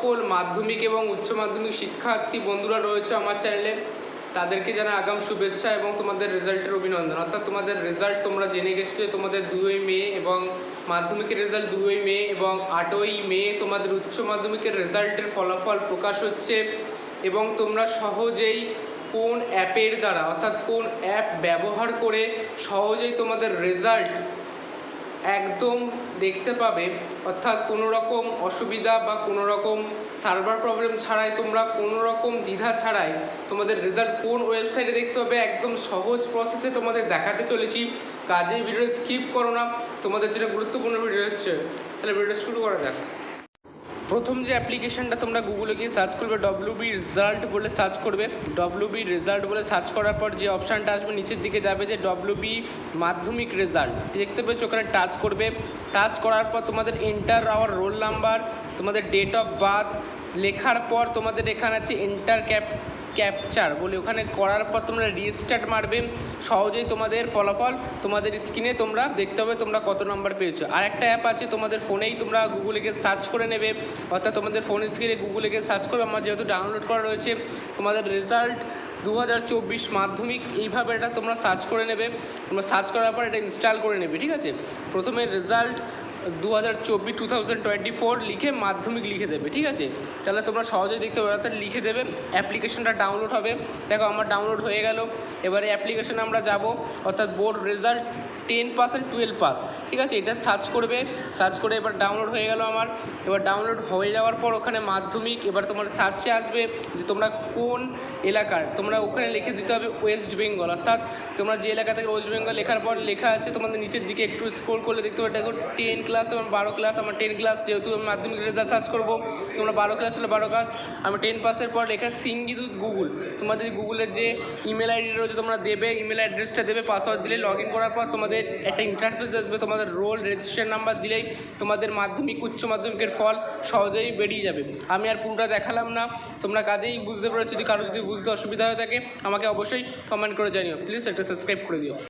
সকল মাধ্যমিক এবং উচ্চ মাধ্যমিক শিক্ষার্থী বন্ধুরা রয়েছে আমার চ্যানেলে, তাদেরকে জানাই আগাম শুভেচ্ছা এবং তোমাদের রেজাল্টের অভিনন্দন। অর্থাৎ তোমাদের রেজাল্ট তোমরা জেনে গেছো যে তোমাদের 2ই মে এবং মাধ্যমিকের রেজাল্ট 2ই মে এবং 8ই মে তোমাদের উচ্চ মাধ্যমিকের রেজাল্টের ফলাফল প্রকাশ হচ্ছে। এবং তোমরা সহজেই কোন অ্যাপের দ্বারা অর্থাৎ কোন অ্যাপ ব্যবহার করে সহজেই তোমাদের রেজাল্ট একদম দেখতে পাবে, অর্থাৎ কোনো রকম অসুবিধা বা কোনো রকম সার্ভার প্রবলেম ছাড়াই তোমরা কোনো রকম দ্বিধা ছাড়াই তোমাদের রেজাল্ট কোন ওয়েবসাইটে দেখতে হবে একদম সহজ প্রসেসে তোমাদের দেখাতে চলেছি। কাজেই ভিডিও স্কিপ করো না, তোমাদের জন্য গুরুত্বপূর্ণ ভিডিও হচ্ছে। তাহলে ভিডিও শুরু করা যাক। প্রথম যে অ্যাপ্লিকেশনটা তোমরা গুগলে গিয়ে সার্চ করবে WB রেজাল্ট বলে সার্চ করবে। WB রেজাল্ট বলে সার্চ করার পর যে অপশানটা আসবে নিচের দিকে যাবে যে WB মাধ্যমিক রেজাল্ট দেখতে পেয়েছো, ওখানে টাচ করবে। টাচ করার পর তোমাদের এন্টার আওয়ার রোল নাম্বার, তোমাদের ডেট অফ বার্থ লেখার পর তোমাদের এখানে আছে এন্টার ক্যাপচার বলে, ওখানে করার পর তোমরা রিস্টার্ট মারবে। সহজেই তোমাদের ফলাফল তোমাদের স্ক্রিনে তোমরা দেখতে হবে তোমরা কত নাম্বার পেয়েছো। আর একটা অ্যাপ আছে তোমাদের ফোনেই, তোমরা গুগলে গিয়ে সার্চ করে নেবে, অর্থাৎ তোমাদের ফোন স্ক্রিনে গুগলে গিয়ে সার্চ করবে। আমার যেহেতু ডাউনলোড করা রয়েছে তোমাদের রেজাল্ট 2024 মাধ্যমিক, এইভাবে এটা তোমরা সার্চ করে নেবে। তোমরা সার্চ করার পর এটা ইনস্টল করে নেবে, ঠিক আছে। প্রথমে রেজাল্ট 2024 লিখে মাধ্যমিক লিখে দেবে, ঠিক আছে। তাহলে তোমরা সহজেই দেখতে পাবে, অর্থাৎ লিখে দেবে। অ্যাপ্লিকেশনটা ডাউনলোড হবে, দেখো আমার ডাউনলোড হয়ে গেল। এবারে অ্যাপ্লিকেশনে আমরা যাব, অর্থাৎ বোর্ড রেজাল্ট 10% 12 পাস, ঠিক আছে। এটা সার্চ করবে, সার্চ করে এবার ডাউনলোড হয়ে গেল আমার। এবার ডাউনলোড হয়ে যাওয়ার পর ওখানে মাধ্যমিক, এবার তোমার সার্চে আসবে যে তোমরা কোন এলাকার, তোমরা ওখানে লিখে দিতে হবে ওয়েস্ট বেঙ্গল, অর্থাৎ তোমরা যে এলাকা থেকে ওয়েস্ট বেঙ্গল লেখার পর লেখা আছে তোমাদের নিচের দিকে একটু স্ক্রল করলে দেখতে পাবে দেখো 10 ক্লাস এবং 12 ক্লাস। আমার 10 ক্লাস, যেহেতু আমি মাধ্যমিক রেজাল্ট সার্চ করবো, তোমরা 12 ক্লাস হলে 12 ক্লাস। আমি 10 পাসের পর লেখা সিঙ্গিদুত গুগল, তোমাদের গুগলের যে ইমেল আইডি রয়েছে তোমরা দেবে, ইমেল অ্যাড্রেসটা দেবে, পাসওয়ার্ড দিলে লগ ইন করার পর তোমাদের একটা ইন্টারফেস আসবে। তোমাদের রোল রেজিস্ট্রেশন নাম্বার দিলেই তোমাদের মাধ্যমিক উচ্চ মাধ্যমিকের ফল সহজেই বেরিয়ে যাবে। আমি আর পুরোটা দেখালাম না, তোমরা কাজেই বুঝতে পেরেছো। যদি কারো যদি বুঝতে অসুবিধা হয়ে থাকে আমাকে অবশ্যই কমেন্ট করে জানিও, প্লিজ একটা সাবস্ক্রাইব করে দিও।